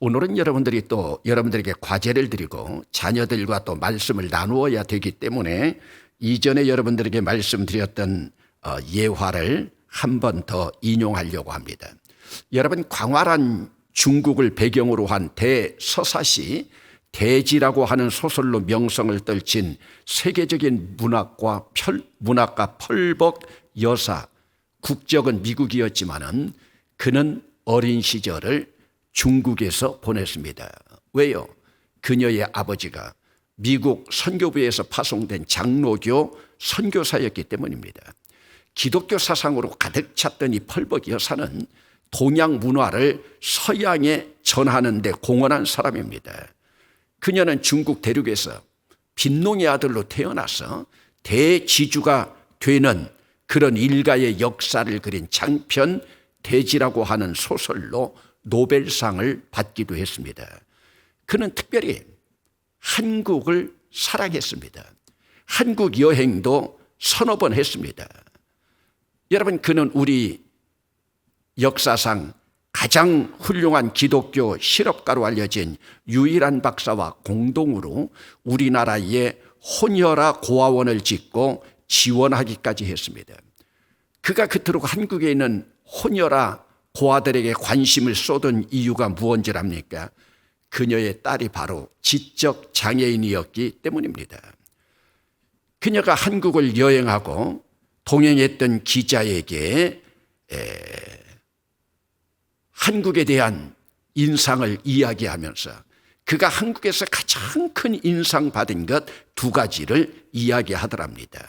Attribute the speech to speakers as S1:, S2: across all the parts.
S1: 오늘은 여러분들에게 과제를 드리고 자녀들과 또 말씀을 나누어야 되기 때문에 이전에 여러분들에게 말씀드렸던 예화를 한 번 더 인용하려고 합니다. 여러분, 광활한 중국을 배경으로 한 대서사시 대지라고 하는 소설로 명성을 떨친 세계적인 문학가 펄벅 여사, 국적은 미국이었지만은 그는 어린 시절을 중국에서 보냈습니다. 왜요? 그녀의 아버지가 미국 선교부에서 파송된 장로교 선교사였기 때문입니다. 기독교 사상으로 가득 찼던 이 펄벅 여사는 동양 문화를 서양에 전하는 데 공헌한 사람입니다. 그녀는 중국 대륙에서 빈농의 아들로 태어나서 대지주가 되는 그런 일가의 역사를 그린 장편 대지라고 하는 소설로 노벨상을 받기도 했습니다. 그는 특별히 한국을 사랑했습니다. 한국 여행도 서너 번 했습니다. 여러분, 그는 우리 역사상 가장 훌륭한 기독교 실업가로 알려진 유일한 박사와 공동으로 우리나라에 혼혈아 고아원을 짓고 지원하기까지 했습니다. 그가 그토록 한국에 있는 혼혈아 고아들에게 관심을 쏟은 이유가 무엇인지 압니까? 그녀의 딸이 바로 지적 장애인이었기 때문입니다. 그녀가 한국을 여행하고 동행했던 기자에게 한국에 대한 인상을 이야기하면서 그가 한국에서 가장 큰 인상 받은 것 두 가지를 이야기하더랍니다.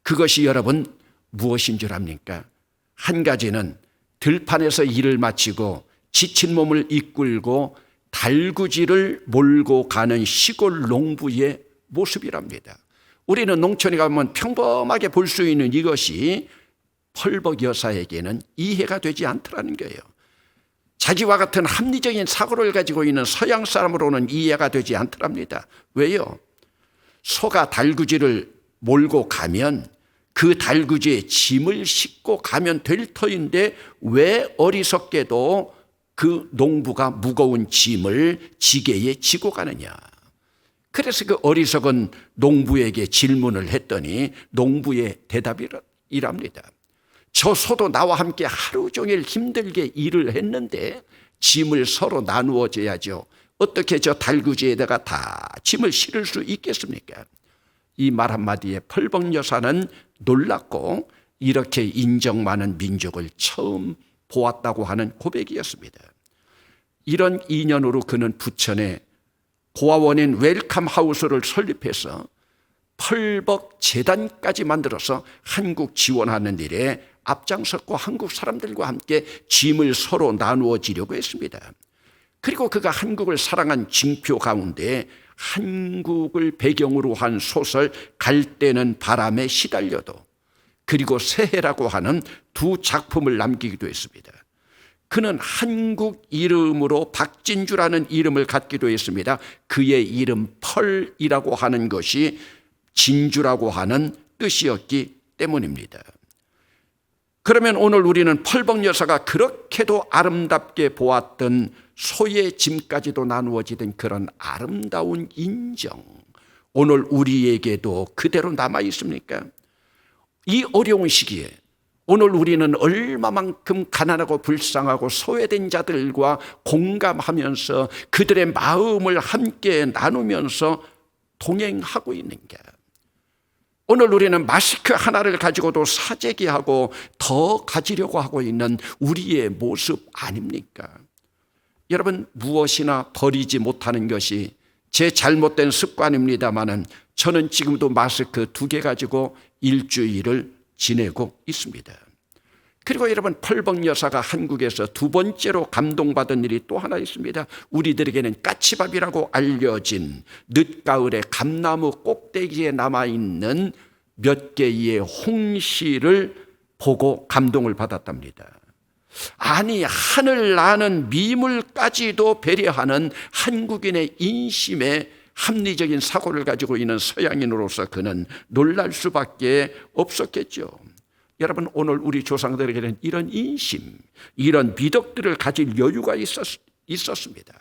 S1: 그것이 여러분 무엇인 줄 압니까? 한 가지는 들판에서 일을 마치고 지친 몸을 이끌고 달구지를 몰고 가는 시골 농부의 모습이랍니다. 우리는 농촌에 가면 평범하게 볼 수 있는 이것이 펄벅 여사에게는 이해가 되지 않더라는 거예요. 자기와 같은 합리적인 사고를 가지고 있는 서양 사람으로는 이해가 되지 않더랍니다. 왜요? 소가 달구지를 몰고 가면 그 달구지에 짐을 싣고 가면 될 터인데 왜 어리석게도 그 농부가 무거운 짐을 지게에 지고 가느냐. 그래서 그 어리석은 농부에게 질문을 했더니 농부의 대답이랍니다. 저 소도 나와 함께 하루 종일 힘들게 일을 했는데 짐을 서로 나누어 줘야죠. 어떻게 저 달구지에다가 다 짐을 실을 수 있겠습니까? 이 말 한마디에 펄벅 여사는 놀랐고 이렇게 인정 많은 민족을 처음 보았다고 하는 고백이었습니다. 이런 인연으로 그는 부천에 고아원인 웰컴 하우스를 설립해서 펄벅 재단까지 만들어서 한국 지원하는 일에 앞장섰고 한국 사람들과 함께 짐을 서로 나누어 지려고 했습니다. 그리고 그가 한국을 사랑한 징표 가운데 한국을 배경으로 한 소설 갈대는 바람에 시달려도 그리고 새해라고 하는 두 작품을 남기기도 했습니다. 그는 한국 이름으로 박진주라는 이름을 갖기도 했습니다. 그의 이름 펄이라고 하는 것이 진주라고 하는 뜻이었기 때문입니다. 그러면 오늘 우리는 펄벅 여사가 그렇게도 아름답게 보았던 소의 짐까지도 나누어지던 그런 아름다운 인정, 오늘 우리에게도 그대로 남아 있습니까? 이 어려운 시기에 오늘 우리는 얼마만큼 가난하고 불쌍하고 소외된 자들과 공감하면서 그들의 마음을 함께 나누면서 동행하고 있는가? 오늘 우리는 마스크 하나를 가지고도 사재기하고 더 가지려고 하고 있는 우리의 모습 아닙니까? 여러분, 무엇이나 버리지 못하는 것이 제 잘못된 습관입니다마는 저는 지금도 마스크 2개 가지고 일주일을 지내고 있습니다. 그리고 여러분, 펄벅 여사가 한국에서 두 번째로 감동받은 일이 또 하나 있습니다. 우리들에게는 까치밥이라고 알려진 늦가을에 감나무 꼭대기에 남아있는 몇 개의 홍시를 보고 감동을 받았답니다. 아니, 하늘 나는 미물까지도 배려하는 한국인의 인심에 합리적인 사고를 가지고 있는 서양인으로서 그는 놀랄 수밖에 없었겠죠. 여러분, 오늘 우리 조상들에게는 이런 인심, 이런 미덕들을 가질 여유가 있었습니다.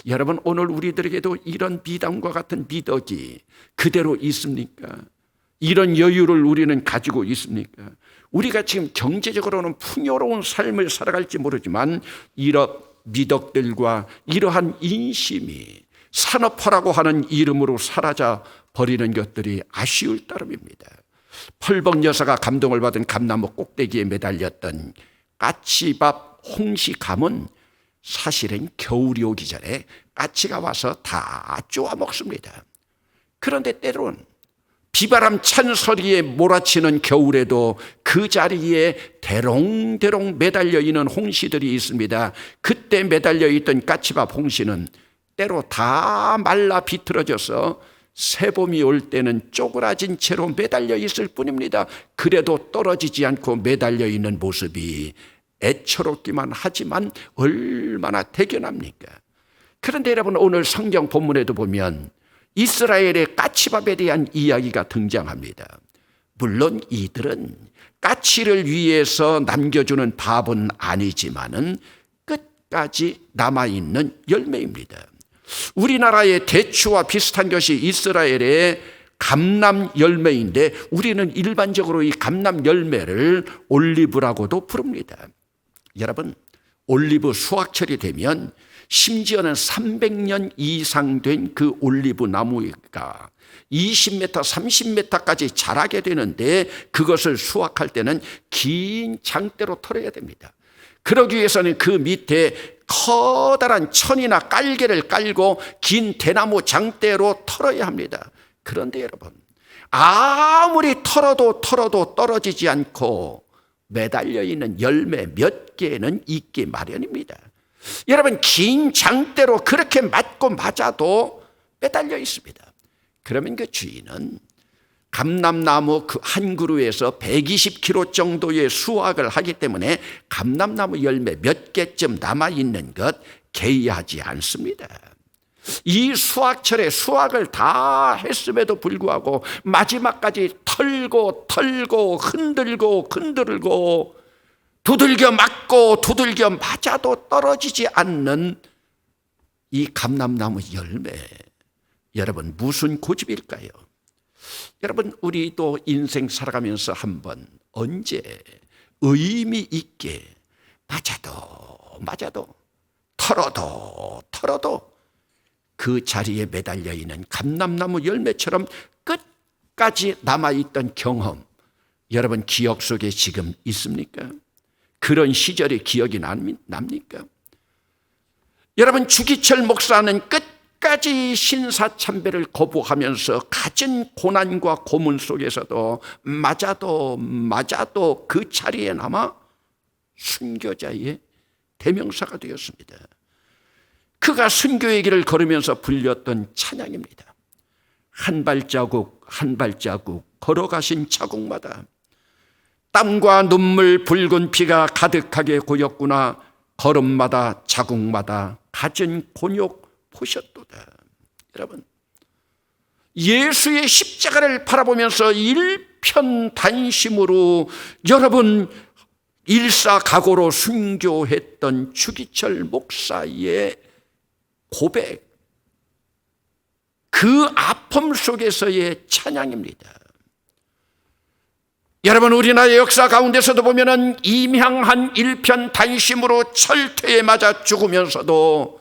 S1: 여러분, 오늘 우리들에게도 이런 미담과 같은 미덕이 그대로 있습니까? 이런 여유를 우리는 가지고 있습니까? 우리가 지금 경제적으로는 풍요로운 삶을 살아갈지 모르지만 이런 미덕들과 이러한 인심이 산업화라고 하는 이름으로 사라져 버리는 것들이 아쉬울 따름입니다. 펄벅 여사가 감동을 받은 감나무 꼭대기에 매달렸던 까치밥 홍시감은 사실은 겨울이 오기 전에 까치가 와서 다 쪼아 먹습니다. 그런데 때론 비바람 찬 소리에 몰아치는 겨울에도 그 자리에 대롱대롱 매달려 있는 홍시들이 있습니다. 그때 매달려 있던 까치밥 홍시는 때로 다 말라 비틀어져서 새봄이 올 때는 쪼그라진 채로 매달려 있을 뿐입니다. 그래도 떨어지지 않고 매달려 있는 모습이 애처롭기만 하지만 얼마나 대견합니까? 그런데 여러분, 오늘 성경 본문에도 보면 이스라엘의 까치밥에 대한 이야기가 등장합니다. 물론 이들은 까치를 위해서 남겨주는 밥은 아니지만은 끝까지 남아있는 열매입니다. 우리나라의 대추와 비슷한 것이 이스라엘의 감람 열매인데 우리는 일반적으로 이 감람 열매를 올리브라고도 부릅니다. 여러분, 올리브 수확철이 되면 심지어는 300년 이상 된 그 올리브 나무가 20m, 30m까지 자라게 되는데 그것을 수확할 때는 긴 장대로 털어야 됩니다. 그러기 위해서는 그 밑에 커다란 천이나 깔개를 깔고 긴 대나무 장대로 털어야 합니다. 그런데 여러분, 아무리 털어도 떨어지지 않고 매달려 있는 열매 몇 개는 있기 마련입니다. 여러분, 긴 장대로 그렇게 맞고 맞아도 매달려 있습니다. 그러면 그 주인은 감람나무 그 한 그루에서 120kg 정도의 수확을 하기 때문에 감람나무 열매 몇 개쯤 남아있는 것 개의하지 않습니다. 이 수확철에 수확을 다 했음에도 불구하고 마지막까지 털고 흔들고 두들겨 맞고 두들겨 맞아도 떨어지지 않는 이 감람나무 열매, 여러분 무슨 고집일까요? 여러분, 우리도 인생 살아가면서 한번 언제 의미 있게 맞아도 털어도 그 자리에 매달려 있는 감람나무 열매처럼 끝까지 남아있던 경험, 여러분 기억 속에 지금 있습니까? 그런 시절의 기억이 납니까? 여러분, 주기철 목사는 끝까지 신사참배를 거부하면서 갖은 고난과 고문 속에서도 맞아도 그 자리에 남아 순교자의 대명사가 되었습니다. 그가 순교의 길을 걸으면서 불렸던 찬양입니다. 한 발자국 한 발자국 걸어가신 자국마다 땀과 눈물, 붉은 피가 가득하게 고였구나. 걸음마다 자국마다 갖은 곤욕 보셨도다. 여러분, 예수의 십자가를 바라보면서 일편단심으로 여러분 일사각오로 순교했던 주기철 목사의 고백, 그 아픔 속에서의 찬양입니다. 여러분, 우리나라의 역사 가운데서도 보면은 임향한 일편단심으로 철퇴에 맞아 죽으면서도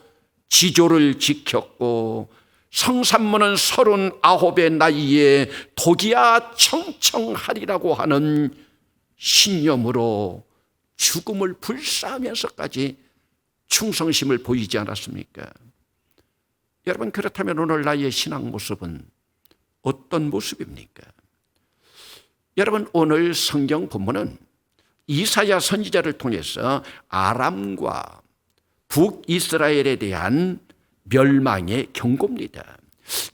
S1: 지조를 지켰고, 성산문은 39의 나이에 독이야 청청하리라고 하는 신념으로 죽음을 불사하면서까지 충성심을 보이지 않았습니까? 여러분, 그렇다면 오늘 나의 신앙 모습은 어떤 모습입니까? 여러분, 오늘 성경 본문은 이사야 선지자를 통해서 아람과 북이스라엘에 대한 멸망의 경고입니다.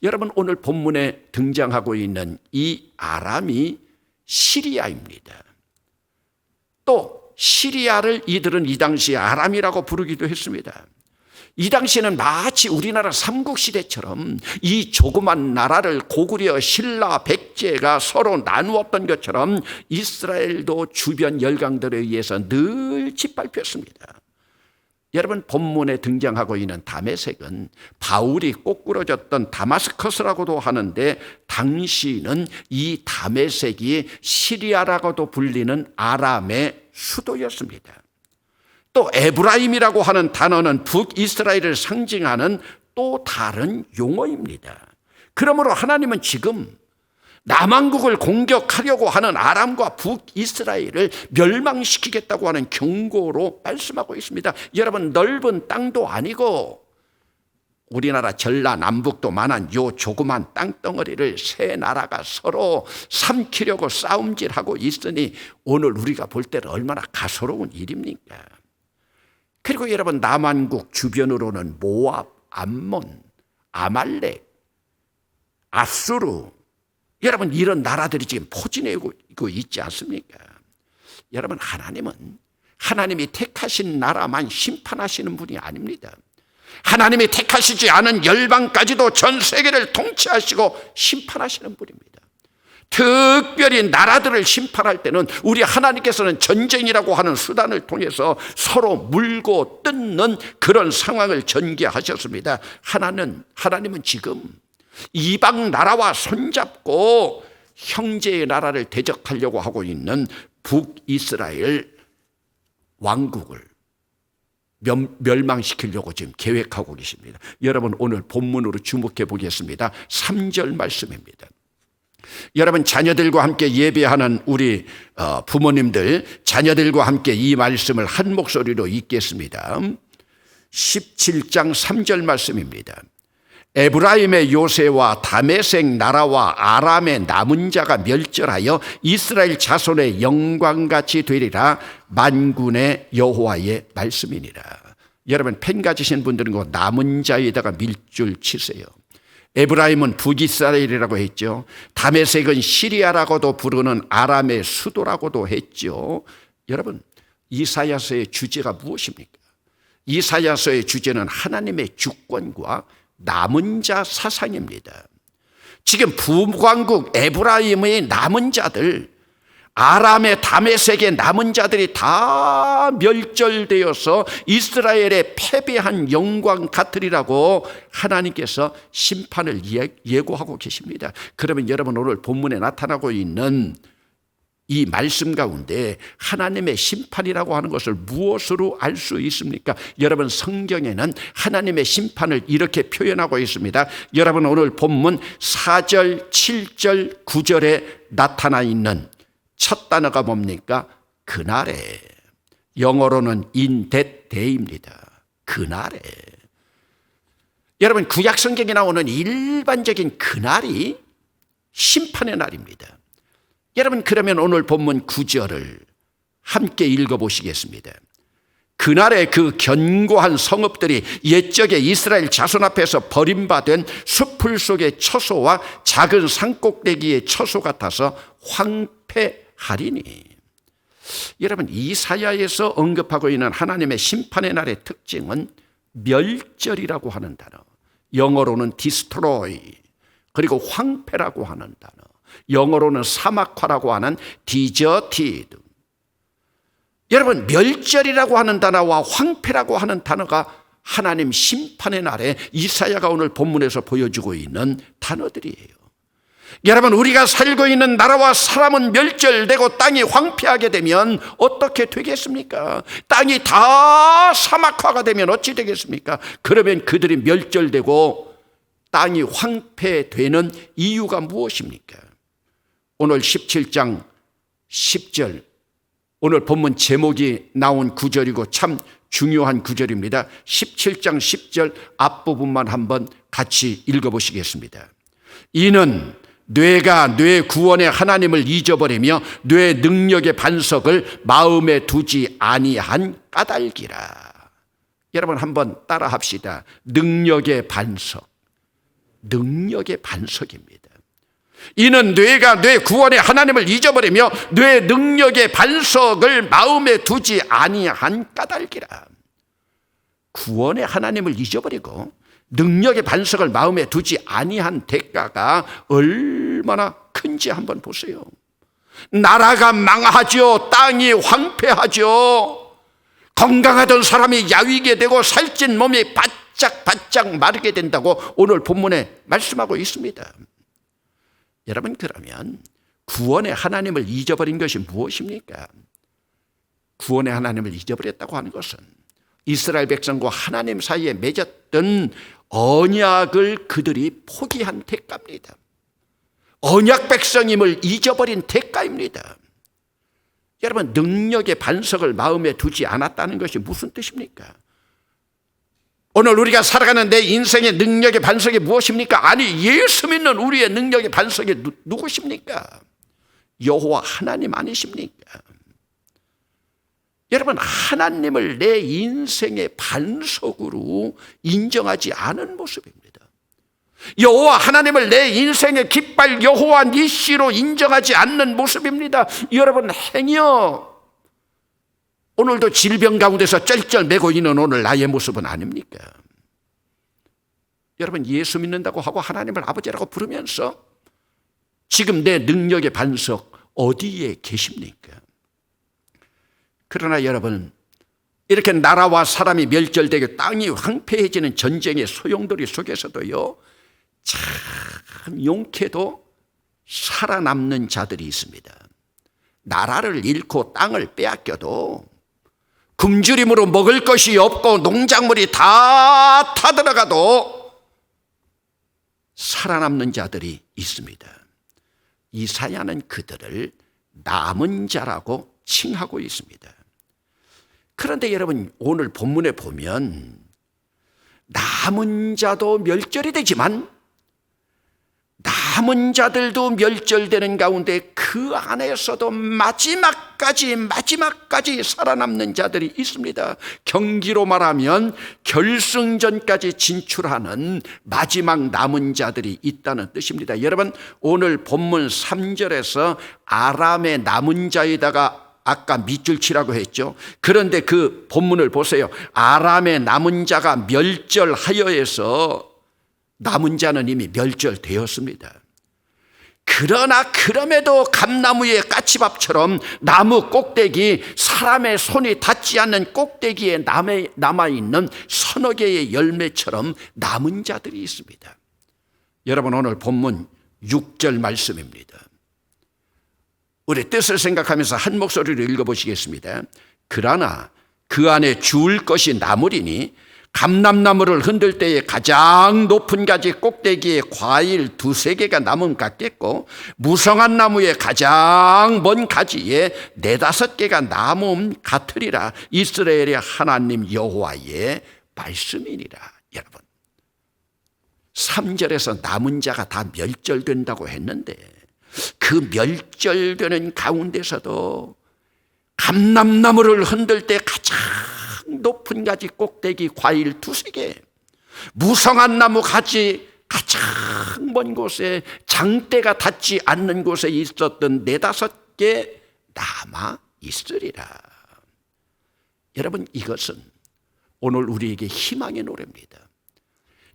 S1: 여러분, 오늘 본문에 등장하고 있는 이 아람이 시리아입니다. 또 시리아를 이들은 이 당시에 아람이라고 부르기도 했습니다. 이 당시에는 마치 우리나라 삼국시대처럼 이 조그만 나라를 고구려, 신라, 백제가 서로 나누었던 것처럼 이스라엘도 주변 열강들에 의해서 늘 짓밟혔습니다. 여러분, 본문에 등장하고 있는 다메섹은 바울이 꼬꾸러졌던 다마스커스라고도 하는데, 당시는 이 다메섹이 시리아라고도 불리는 아람의 수도였습니다. 또 에브라임이라고 하는 단어는 북이스라엘을 상징하는 또 다른 용어입니다. 그러므로 하나님은 지금 남왕국을 공격하려고 하는 아람과 북이스라엘을 멸망시키겠다고 하는 경고로 말씀하고 있습니다. 여러분, 넓은 땅도 아니고 우리나라 전라남북도 만한 요 조그만 땅덩어리를 세 나라가 서로 삼키려고 싸움질하고 있으니 오늘 우리가 볼 때는 얼마나 가소로운 일입니까? 그리고 여러분, 남왕국 주변으로는 모압, 암몬, 아말렉, 아수르, 여러분, 이런 나라들이 지금 포진하고 있지 않습니까? 여러분, 하나님이 택하신 나라만 심판하시는 분이 아닙니다. 하나님이 택하시지 않은 열방까지도 전 세계를 통치하시고 심판하시는 분입니다. 특별히 나라들을 심판할 때는 우리 하나님께서는 전쟁이라고 하는 수단을 통해서 서로 물고 뜯는 그런 상황을 전개하셨습니다. 하나님은 지금 이방 나라와 손잡고 형제의 나라를 대적하려고 하고 있는 북이스라엘 왕국을 멸망시키려고 지금 계획하고 계십니다. 여러분, 오늘 본문으로 주목해 보겠습니다. 3절 말씀입니다. 여러분, 자녀들과 함께 예배하는 우리 부모님들, 자녀들과 함께 이 말씀을 한 목소리로 읽겠습니다. 17장 3절 말씀입니다. 에브라임의 요새와 다메섹 나라와 아람의 남은 자가 멸절하여 이스라엘 자손의 영광같이 되리라. 만군의 여호와의 말씀이니라. 여러분, 펜 가지신 분들은 그 남은 자에다가 밀줄 치세요. 에브라임은 북이스라엘이라고 했죠. 다메섹은 시리아라고도 부르는 아람의 수도라고도 했죠. 여러분, 이사야서의 주제가 무엇입니까? 이사야서의 주제는 하나님의 주권과 남은 자 사상입니다. 지금 북왕국 에브라임의 남은 자들, 아람의 다메섹의 남은 자들이 다 멸절되어서 이스라엘의 패배한 영광 같으리라고 하나님께서 심판을 예고하고 계십니다. 그러면 여러분, 오늘 본문에 나타나고 있는 이 말씀 가운데 하나님의 심판이라고 하는 것을 무엇으로 알 수 있습니까? 여러분, 성경에는 하나님의 심판을 이렇게 표현하고 있습니다. 여러분, 오늘 본문 4절, 7절, 9절에 나타나 있는 첫 단어가 뭡니까? 그날에. 영어로는 in that day입니다. 그날에. 여러분, 구약 성경에 나오는 일반적인 그날이 심판의 날입니다. 여러분, 그러면 오늘 본문 9절을 함께 읽어보시겠습니다. 그날에 그 견고한 성읍들이 옛적에 이스라엘 자손 앞에서 버림받은 숲풀 속의 처소와 작은 산꼭대기의 처소 같아서 황폐하리니. 여러분, 이사야에서 언급하고 있는 하나님의 심판의 날의 특징은 멸절이라고 하는 단어, 영어로는 destroy, 그리고 황폐라고 하는 단어, 영어로는 사막화라고 하는 deserted. 여러분, 멸절이라고 하는 단어와 황폐라고 하는 단어가 하나님 심판의 날에 이사야가 오늘 본문에서 보여주고 있는 단어들이에요. 여러분, 우리가 살고 있는 나라와 사람은 멸절되고 땅이 황폐하게 되면 어떻게 되겠습니까? 땅이 다 사막화가 되면 어찌 되겠습니까? 그러면 그들이 멸절되고 땅이 황폐되는 이유가 무엇입니까? 오늘 17장 10절, 오늘 본문 제목이 나온 구절이고 참 중요한 구절입니다. 17장 10절 앞부분만 한번 같이 읽어보시겠습니다. 이는 뇌가 뇌 구원의 하나님을 잊어버리며 뇌 능력의 반석을 마음에 두지 아니한 까닭이라. 여러분, 한번 따라 합시다. 능력의 반석. 능력의 반석입니다. 이는 뇌가 뇌 구원의 하나님을 잊어버리며 뇌 능력의 반석을 마음에 두지 아니한 까닭이라. 구원의 하나님을 잊어버리고 능력의 반석을 마음에 두지 아니한 대가가 얼마나 큰지 한번 보세요. 나라가 망하죠. 땅이 황폐하죠. 건강하던 사람이 야위게 되고 살찐 몸이 바짝바짝 마르게 된다고 오늘 본문에 말씀하고 있습니다. 여러분, 그러면 구원의 하나님을 잊어버린 것이 무엇입니까? 구원의 하나님을 잊어버렸다고 하는 것은 이스라엘 백성과 하나님 사이에 맺었던 언약을 그들이 포기한 대가입니다. 언약 백성임을 잊어버린 대가입니다. 여러분, 능력의 반석을 마음에 두지 않았다는 것이 무슨 뜻입니까? 오늘 우리가 살아가는 내 인생의 능력의 반석이 무엇입니까? 아니, 예수 믿는 우리의 능력의 반석이 누구십니까? 여호와 하나님 아니십니까? 여러분, 하나님을 내 인생의 반석으로 인정하지 않은 모습입니다. 여호와 하나님을 내 인생의 깃발 여호와 니시로 인정하지 않는 모습입니다. 여러분, 행여 오늘도 질병 가운데서 쩔쩔매고 있는 오늘 나의 모습은 아닙니까? 여러분, 예수 믿는다고 하고 하나님을 아버지라고 부르면서 지금 내 능력의 반석 어디에 계십니까? 그러나 여러분, 이렇게 나라와 사람이 멸절되고 땅이 황폐해지는 전쟁의 소용돌이 속에서도요, 참 용케도 살아남는 자들이 있습니다. 나라를 잃고 땅을 빼앗겨도 굶주림으로 먹을 것이 없고 농작물이 다 타들어가도 살아남는 자들이 있습니다. 이사야는 그들을 남은 자라고 칭하고 있습니다. 그런데 여러분, 오늘 본문에 보면 남은 자도 멸절이 되지만 남은 자들도 멸절되는 가운데 그 안에서도 마지막까지 살아남는 자들이 있습니다. 경기로 말하면 결승전까지 진출하는 마지막 남은 자들이 있다는 뜻입니다. 여러분, 오늘 본문 3절에서 아람의 남은 자에다가 아까 밑줄 치라고 했죠. 그런데 그 본문을 보세요. 아람의 남은 자가 멸절하여에서 남은 자는 이미 멸절되었습니다. 그러나 그럼에도 감나무의 까치밥처럼 나무 꼭대기, 사람의 손이 닿지 않는 꼭대기에 남아있는 서너 개의 열매처럼 남은 자들이 있습니다. 여러분, 오늘 본문 6절 말씀입니다. 우리 뜻을 생각하면서 한 목소리로 읽어보시겠습니다. 그러나 그 안에 주울 것이 남으리니 감람나무를 흔들 때에 가장 높은 가지 꼭대기에 과일 2-3개가 남음 같겠고 무성한 나무의 가장 먼 가지에 4-5개가 남음 같으리라. 이스라엘의 하나님 여호와의 말씀이니라. 여러분, 3절에서 남은 자가 다 멸절된다고 했는데 그 멸절되는 가운데서도 감람나무를 흔들 때 가장 높은 가지 꼭대기 과일 2-3개, 무성한 나무 가지 가장 먼 곳에 장대가 닿지 않는 곳에 있었던 4-5개 남아 있으리라. 여러분, 이것은 오늘 우리에게 희망의 노래입니다.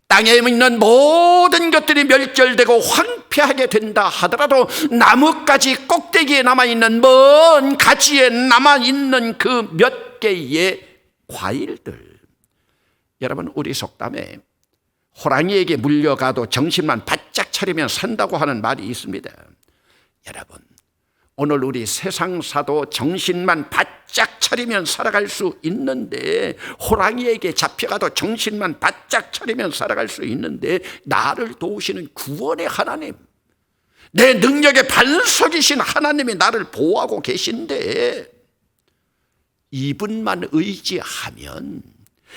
S1: 땅에 있는 모든 것들이 멸절되고 황폐하게 된다 하더라도 나뭇가지 꼭대기에 남아있는 먼 가지에 남아있는 그 몇 개의 과일들. 여러분, 우리 속담에 호랑이에게 물려가도 정신만 바짝 차리면 산다고 하는 말이 있습니다. 여러분, 오늘 우리 세상사도 정신만 바짝 차리면 살아갈 수 있는데, 호랑이에게 잡혀가도 정신만 바짝 차리면 살아갈 수 있는데, 나를 도우시는 구원의 하나님, 내 능력의 반석이신 하나님이 나를 보호하고 계신데 이분만 의지하면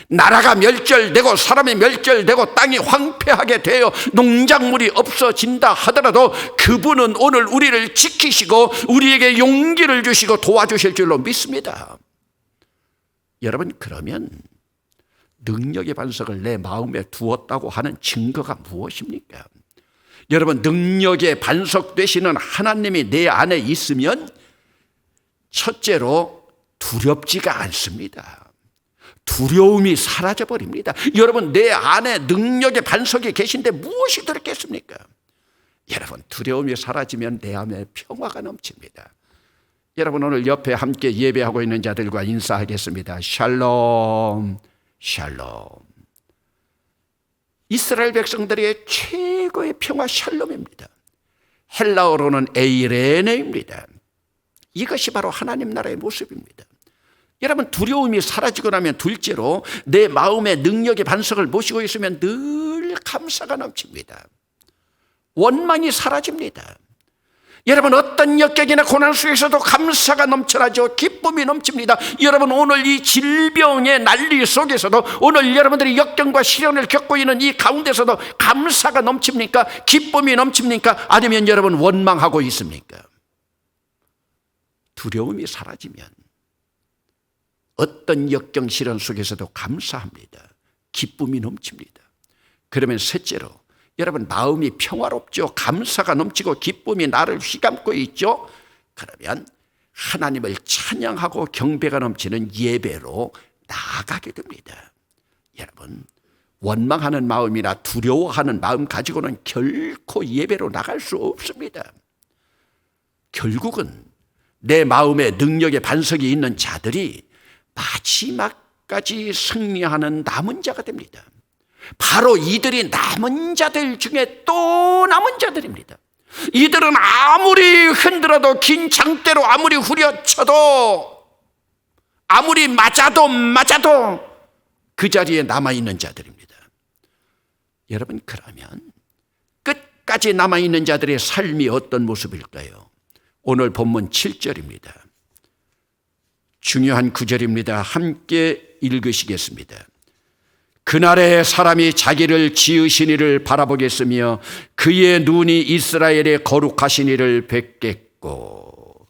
S1: 나라가 멸절되고 사람이 멸절되고 땅이 황폐하게 되어 농작물이 없어진다 하더라도 그분은 오늘 우리를 지키시고 우리에게 용기를 주시고 도와주실 줄로 믿습니다. 여러분, 그러면 능력의 반석을 내 마음에 두었다고 하는 증거가 무엇입니까? 여러분, 능력의 반석 되시는 하나님이 내 안에 있으면 첫째로 두렵지가 않습니다. 두려움이 사라져버립니다. 여러분, 내 안에 능력의 반석이 계신데 무엇이 들었겠습니까? 여러분, 두려움이 사라지면 내 안에 평화가 넘칩니다. 여러분, 오늘 옆에 함께 예배하고 있는 자들과 인사하겠습니다. 샬롬, 샬롬. 이스라엘 백성들의 최고의 평화 샬롬입니다. 헬라어로는 에이레네입니다. 이것이 바로 하나님 나라의 모습입니다. 여러분, 두려움이 사라지고 나면 둘째로 내 마음의 능력의 반석을 모시고 있으면 늘 감사가 넘칩니다. 원망이 사라집니다. 여러분, 어떤 역경이나 고난 속에서도 감사가 넘쳐나죠. 기쁨이 넘칩니다. 여러분, 오늘 이 질병의 난리 속에서도, 오늘 여러분들이 역경과 시련을 겪고 있는 이 가운데서도 감사가 넘칩니까? 기쁨이 넘칩니까? 아니면 여러분 원망하고 있습니까? 두려움이 사라지면 어떤 역경 시련 속에서도 감사합니다. 기쁨이 넘칩니다. 그러면 셋째로, 여러분 마음이 평화롭죠. 감사가 넘치고 기쁨이 나를 휘감고 있죠. 그러면 하나님을 찬양하고 경배가 넘치는 예배로 나아가게 됩니다. 여러분, 원망하는 마음이나 두려워하는 마음 가지고는 결코 예배로 나갈 수 없습니다. 결국은 내 마음에 능력의 반석이 있는 자들이 마지막까지 승리하는 남은 자가 됩니다. 바로 이들이 남은 자들 중에 또 남은 자들입니다. 이들은 아무리 흔들어도, 긴 장대로 아무리 후려쳐도, 아무리 맞아도 그 자리에 남아있는 자들입니다. 여러분, 그러면 끝까지 남아있는 자들의 삶이 어떤 모습일까요? 오늘 본문 7절입니다. 중요한 구절입니다. 함께 읽으시겠습니다. 그날에 사람이 자기를 지으신 이를 바라보겠으며 그의 눈이 이스라엘의 거룩하신 이를 뵙겠고.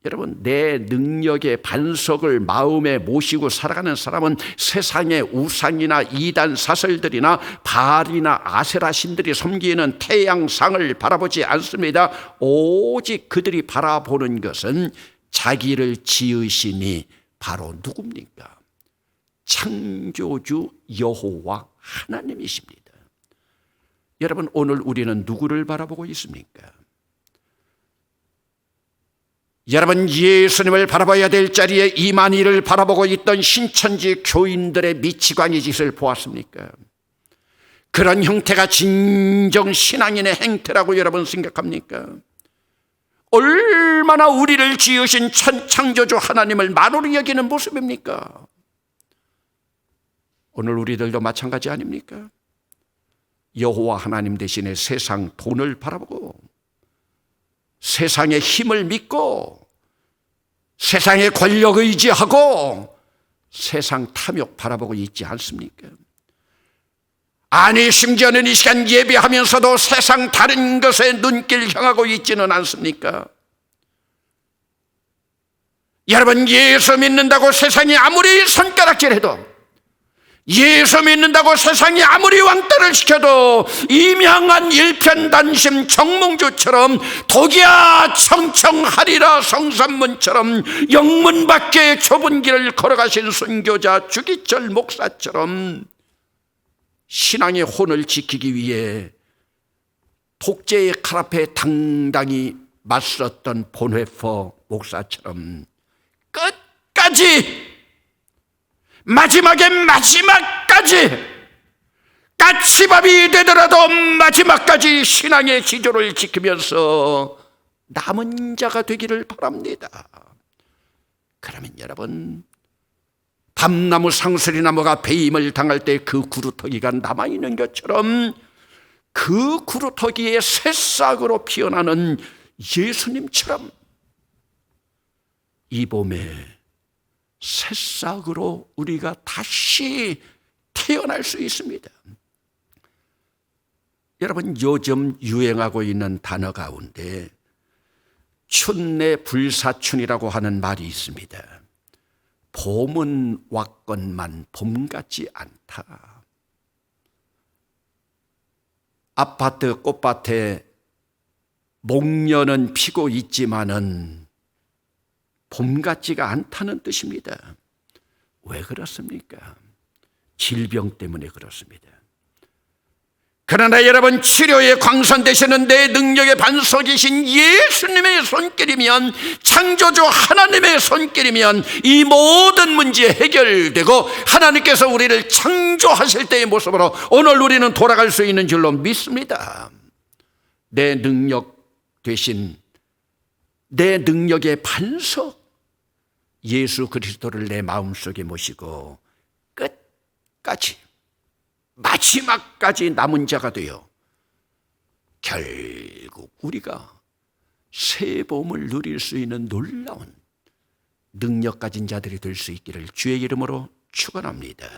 S1: 여러분, 내 능력의 반석을 마음에 모시고 살아가는 사람은 세상의 우상이나 이단 사설들이나 바알이나 아세라 신들이 섬기는 태양상을 바라보지 않습니다. 오직 그들이 바라보는 것은 자기를 지으시니 바로 누굽니까? 창조주 여호와 하나님이십니다. 여러분, 오늘 우리는 누구를 바라보고 있습니까? 여러분, 예수님을 바라봐야 될 자리에 이만희를 바라보고 있던 신천지 교인들의 미치광이 짓을 보았습니까? 그런 형태가 진정 신앙인의 행태라고 여러분 생각합니까? 얼마나 우리를 지으신 창조주 하나님을 만홀히 여기는 모습입니까? 오늘 우리들도 마찬가지 아닙니까? 여호와 하나님 대신에 세상 돈을 바라보고, 세상의 힘을 믿고, 세상의 권력 의지하고, 세상 탐욕 바라보고 있지 않습니까? 아니, 심지어는 이 시간 예배하면서도 세상 다른 것에 눈길 향하고 있지는 않습니까? 여러분, 예수 믿는다고 세상이 아무리 손가락질해도, 예수 믿는다고 세상이 아무리 왕따를 시켜도 이명한 일편단심 정몽주처럼 독야 청청하리라 성산문처럼 영문 밖에 좁은 길을 걸어가신 순교자 주기철 목사처럼 신앙의 혼을 지키기 위해 독재의 칼 앞에 당당히 맞섰던 본회퍼 목사처럼 끝까지, 마지막까지 까치밥이 되더라도 마지막까지 신앙의 지조를 지키면서 남은 자가 되기를 바랍니다. 그러면 여러분, 밤나무 상수리나무가 배임을 당할 때 그 구루터기가 남아있는 것처럼 그 구루터기의 새싹으로 피어나는 예수님처럼 이 봄에 새싹으로 우리가 다시 태어날 수 있습니다. 여러분, 요즘 유행하고 있는 단어 가운데 춘내 불사춘이라고 하는 말이 있습니다. 봄은 왔건만 봄 같지 않다. 아파트 꽃밭에 목련은 피고 있지만은 봄 같지가 않다는 뜻입니다. 왜 그렇습니까? 질병 때문에 그렇습니다. 그러나 여러분, 치료의 광선 되시는 내 능력의 반석이신 예수님의 손길이면, 창조주 하나님의 손길이면 이 모든 문제 해결되고 하나님께서 우리를 창조하실 때의 모습으로 오늘 우리는 돌아갈 수 있는 줄로 믿습니다. 내 능력 되신, 내 능력의 반석 예수 그리스도를 내 마음속에 모시고 끝까지, 마지막까지 남은 자가 되어 결국 우리가 새 봄을 누릴 수 있는 놀라운 능력 가진 자들이 될 수 있기를 주의 이름으로 축원합니다.